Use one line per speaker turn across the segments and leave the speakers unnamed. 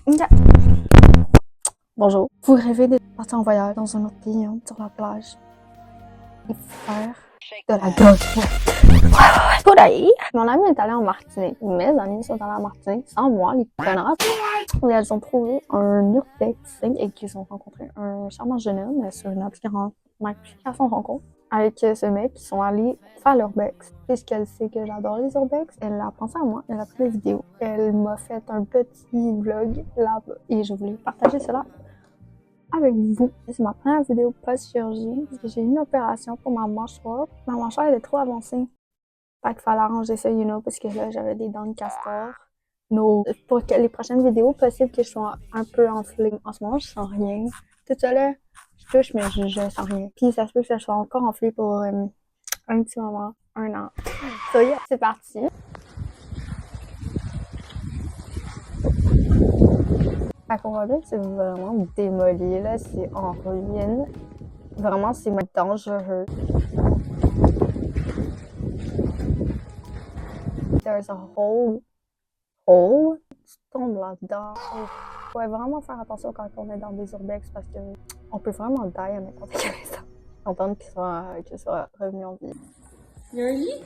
Ok. Bonjour. Vous rêvez de partir en voyage dans un autre pays, sur la plage, et faire de la drogue. Today, mon ami est allé en Martinique. Mes amis sont allés en Martinique sans moi, les connards. Et elles ont trouvé un urbex et qu'ils ont rencontré un charmant jeune homme sur une application de rencontre. Avec ce mec, ils sont allés faire l'urbex. Puisqu'elle sait que j'adore les urbex, elle a pensé à moi, elle a pris des vidéos. Elle m'a fait un petit vlog là-bas et je voulais partager cela avec vous. C'est ma première vidéo post-chirurgie parce que j'ai eu une opération pour ma mâchoire. Ma mâchoire elle est trop avancée. Fait qu'il fallait arranger ça, parce que là j'avais des dents de castor. Pour que les prochaines vidéos, possible que je sois un peu enflée. En ce moment, je sens rien. Tout ça là, je touche, mais je sens rien. Puis ça se peut que je sois encore enflée pour un petit moment, 1 an. So yeah, c'est parti. Fait qu'on voit bien que c'est vraiment démoli, là. C'est en ruine. Vraiment, c'est dangereux. There's a hole. Tu tombes là-dedans. Il faut vraiment faire attention quand on est dans des urbex parce que on peut vraiment die à n'importe quel instant. Contente qu'il soit revenu en vie.
Il y a un lit?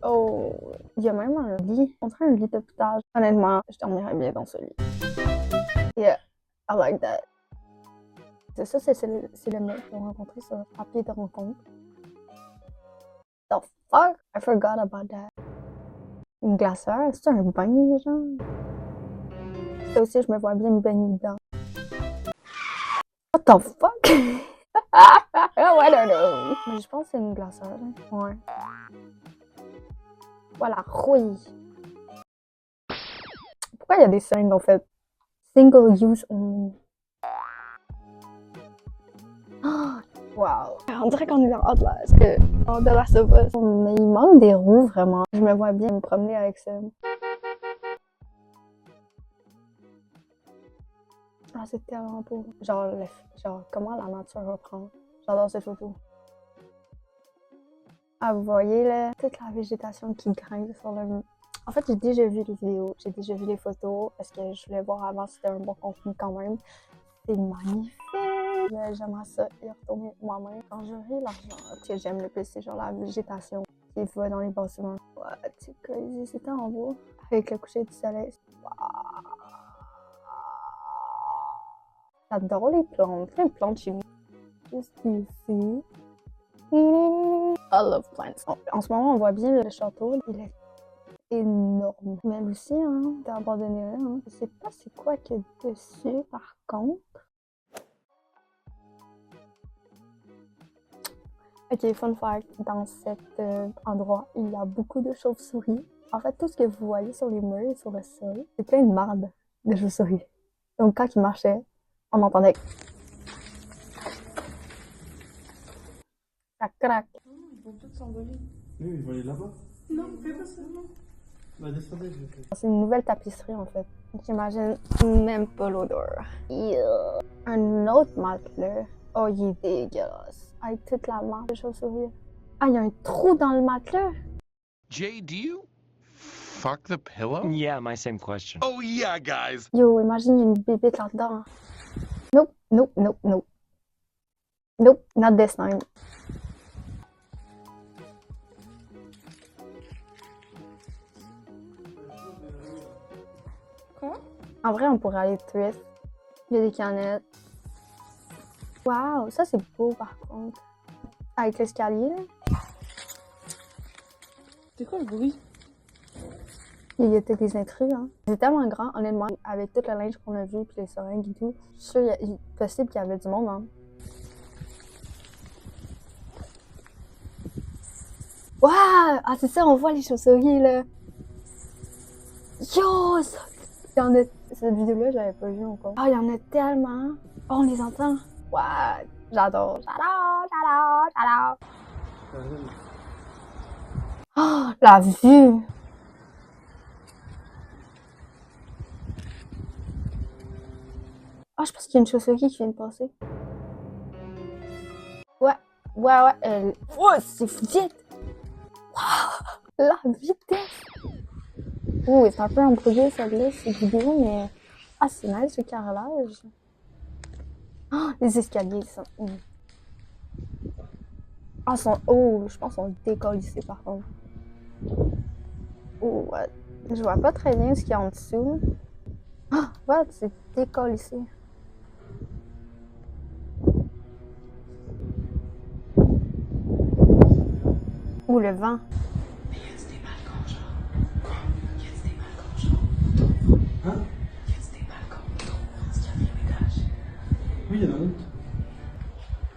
Oh, il y a même un lit. On dirait un lit d'hôpital. Honnêtement, je dormirais bien dans ce lit. Yeah, I like that. C'est ça, c'est le mec qu'on a rencontré sur le papier de rencontre. The fuck? I forgot about that. Une glaceur? C'est un bain, genre? Ça aussi, je me vois bien me baigner dedans. What the fuck? I don't know. Mais je pense que c'est une glaceur, hein. Ouais. Voilà, rouille. Pourquoi il y a des signes, en fait? Single use only. Wow. On dirait qu'on est dans Outlast. De la sauveuse. Mais il manque des roues, vraiment. Je me vois bien me promener avec ça. Ah, c'est tellement beau. Genre, comment la nature reprend. J'adore ces photos. Ah, vous voyez, là, toute la végétation qui grimpe sur le... En fait, j'ai déjà vu les vidéos, j'ai déjà vu les photos, parce que je voulais voir avant si c'était un bon contenu quand même. C'est magnifique! J'aimerais ça y retourner moi-même. Quand j'aurai l'argent, ce que j'aime le plus, c'est genre la végétation qui va dans les bâtiments. Ouais, c'est crazy, c'était en beau. Avec le coucher du soleil. Wow. J'adore les plantes, plein de plantes chez nous. Juste ici. I love plants. En ce moment, on voit bien le château. Il est énorme. Mais aussi, t'as abandonné là. Je sais pas c'est quoi qu'il y a dessus, par contre. Ok, fun fact, dans cet endroit, il y a beaucoup de chauves-souris. En fait, tout ce que vous voyez sur les murs et sur le sol, c'est plein de marde de chauves-souris. Donc quand ils marchaient, on entendait... Ça craque.
Ils vont tous s'envoler.
Oui, ils vont aller là-bas.
Non, fais pas ça, non.
Bah, descendez, je vais faire.
C'est une nouvelle tapisserie en fait. J'imagine même pas l'odeur. Yeah. Un autre matelas. Oh, il est dégueulasse. Avec toute la marde de chauves-souris. Ah, il y a un trou dans le matelas.
Jay, do you fuck the pillow?
Yeah, my same question.
Oh yeah, guys.
Yo, imagine il y a une bébête là-dedans. Nope, nope, nope, nope. Nope, not this time.
Quoi?
En vrai, on pourrait aller thrift. Il y a des canettes. Wow, ça c'est beau par contre. Avec l'escalier, là.
C'est quoi le bruit?
Il y a peut-être des intrus, hein. C'est tellement grand, honnêtement, avec tout le linge qu'on a vu, puis les seringues et tout. Je suis sûre qu'il est possible qu'il y avait du monde, hein. Waouh! Ah, c'est ça, on voit les chauves-souris, là. Yo! Il y en a... Cette vidéo-là, j'avais pas vu encore. Ah, il y en a tellement. Oh, on les entend. Waouh! J'adore. Oh, la vue! Oh, je pense qu'il y a une chauve-souris qui vient de passer. Ouais. Ouais, c'est vite! Wow! La vitesse! Oh, c'est un peu embrouillé, celle-là, cette vidéo, mais Ah, c'est nice le carrelage. Oh, les escaliers sont... Ah, sont... Oh, je pense qu'ils sont décollissés par contre. Oh, what? Je vois pas très bien ce qu'il y a en dessous. Ah, what? C'est décollissé. Ouh, le vent.
Mais y a-tu des balcons, genre? Quoi? Y a-tu des balcons, genre?
Hein?
Y a-tu des balcons? Est-ce qu'il y a un deuxième étage?
Oui, il y en a un autre.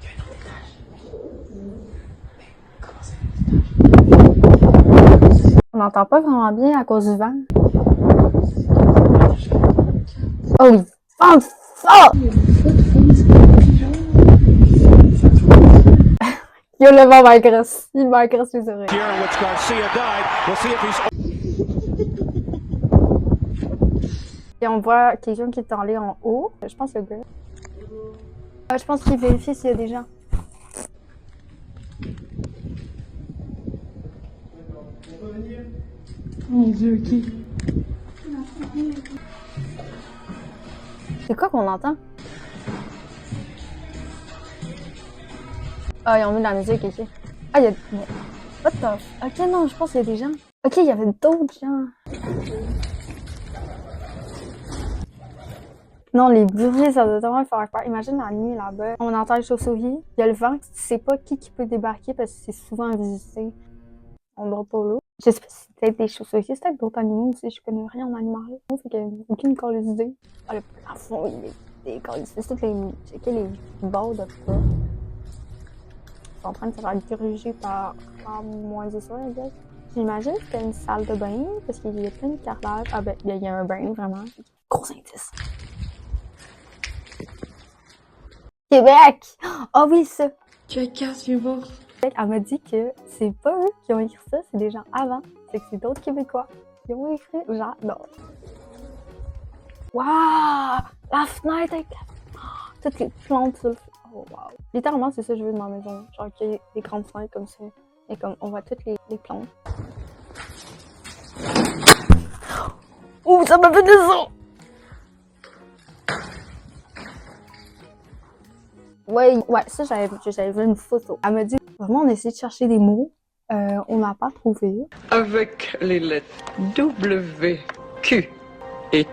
Y a un autre étage? Mais comment ça, un autre étage?
On n'entend pas vraiment bien à cause du vent. Oh, il vent fort! Yo, le vent m'agresse. Il m'agresse les oreilles. Et on voit quelqu'un qui est allé en haut. Je pense le gars. Je pense qu'il vérifie s'il y a des gens.
Mon Dieu, ok.
C'est quoi qu'on entend? Ah, ils ont mis de la musique ici. Ah, il y a... What the... Ok, non, je pense qu'il y a des gens. Ok, il y avait d'autres gens. Non, les bruits, ça doit vraiment faire peur. Imagine la nuit là-bas. On entend les chauves-souris. Il y a le vent. Tu sais pas qui peut débarquer parce que c'est souvent visité. On dort pas l'eau. Je sais pas si c'est peut-être des chauves-souris, c'est peut-être d'autres animaux aussi. Je connais rien en animal. Fait qu'il y a aucune calice d'idée. Ah, le plafond, il est calice. C'est toutes les bords de pas. En train de se faire diriger par moins de ça, I guess. J'imagine que c'était une salle de bain, parce qu'il y a plein de carrelage. Ah ben, il y a un bain, vraiment. Gros indice. Québec! Ah oui, ça!
Casse, viens voir.
Elle m'a dit que c'est pas eux qui ont écrit ça, c'est des gens avant. C'est que c'est d'autres Québécois qui ont écrit. J'adore. Waouh! La fenêtre avec toutes les plantes sur le... Oh wow. Littéralement, c'est ça que je veux dans ma maison. Genre qu'il y ait des grandes fenêtres comme ça. Et comme on voit toutes les plantes. Ouh, ça m'a fait du son! Ouais, ça j'avais vu une photo. Elle m'a dit, vraiment on a essayé de chercher des mots. On n'a pas trouvé.
Avec les lettres W, Q et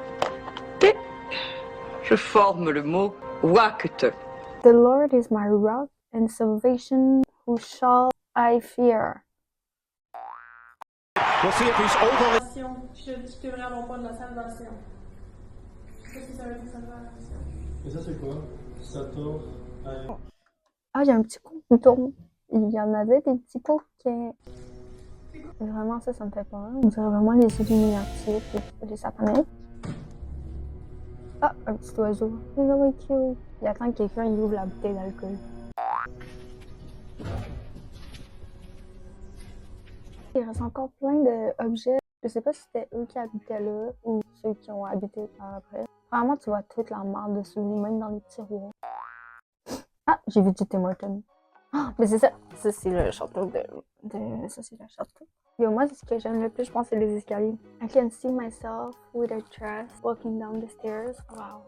T, je forme le mot Wakte.
The Lord is my rock and salvation, who shall I fear?
Je t'ai vraiment pas de la salvation. Qu'est-ce que ça veut dire salvation?
Et ça, c'est quoi? Sator.
Ah, il y a un petit couteau. Il y en avait des petits coquets. Vraiment, ça me fait peur. On dirait vraiment les Illuminati, les sataniques. Ah, un petit oiseau. Il est really cute. Il attend que quelqu'un ouvre la bouteille d'alcool. Il reste encore plein d'objets. Je sais pas si c'était eux qui habitaient là ou ceux qui ont habité par après. Vraiment, tu vois toute la marde de souliers, même dans les tiroirs. Ah, j'ai vu du Tim Hortons. Ah, mais c'est ça. Ça, c'est le château Ça, c'est le château. Yo, moi, ce que j'aime le plus, je pense, c'est les escaliers. I can see myself with a dress walking down the stairs. Wow.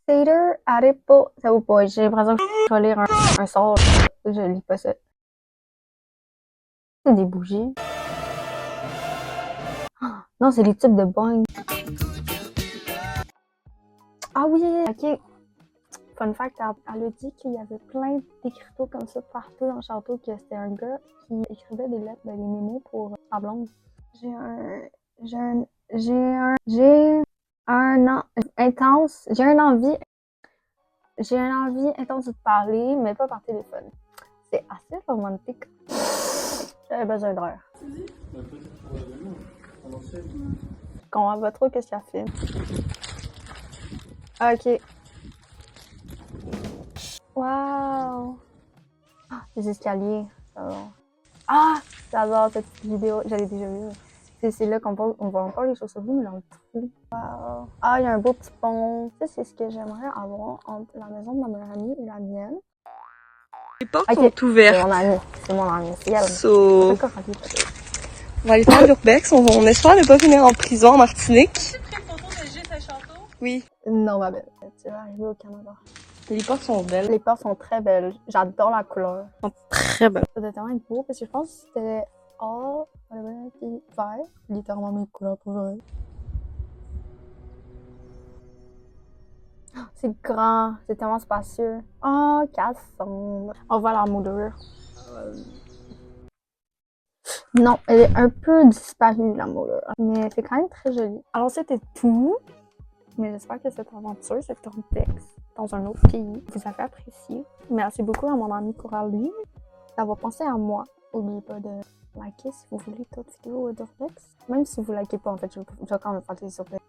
Seder Arepo. Ça vaut pas. J'ai l'impression que je vais lire un sort. Je lis pas ça. C'est des bougies. Ah, non, c'est les types de boing. Ah oui, ok. Fun fact, elle a dit qu'il y avait plein d'écriteaux comme ça partout dans le château, que c'était un gars qui écrivait des lettres, des mémos pour sa blonde. J'ai une envie intense de te parler, mais pas par téléphone. C'est assez romantique. J'avais besoin d'heures. Je comprends pas trop qu'est-ce qu'elle fait. Ok. Wow! Ah, les escaliers, j'adore. Ah! J'adore cette vidéo, j'avais déjà vu. C'est là qu'on voit encore les chauves-souris, mais dans le trou. Wow! Ah, il y a un beau petit pont. Ça, c'est ce que j'aimerais avoir entre la maison de ma meilleure amie et la mienne.
Les portes sont ouvertes.
C'est mon ami, c'est elle.
So... On va aller faire l'urbex, on espère ne pas finir en prison en Martinique.
J'ai pris une photo de G. Saint-Chantal.
Oui.
Non, ma belle, tu vas arriver au Canada.
Les portes sont belles.
Les portes sont très belles. J'adore la couleur.
Elles sont très belles.
Ça doit tellement être beau parce que je pense que c'était or, puis vert. Littéralement mes couleurs préférées. C'est grand, c'est tellement spacieux. Oh, Cassandre. On voit la moulure. Non, elle est un peu disparue, la moulure. Mais c'est quand même très joli. Alors, c'était tout. Mais j'espère que cette aventure, cette tournex dans un autre pays, vous avez apprécié. Merci beaucoup à mon amie Coralie d'avoir pensé à moi. N'oubliez pas de liker si vous voulez d'autres vidéos d'Urbex. Même si vous ne likez pas, en fait, je vais quand même faire des Urbex.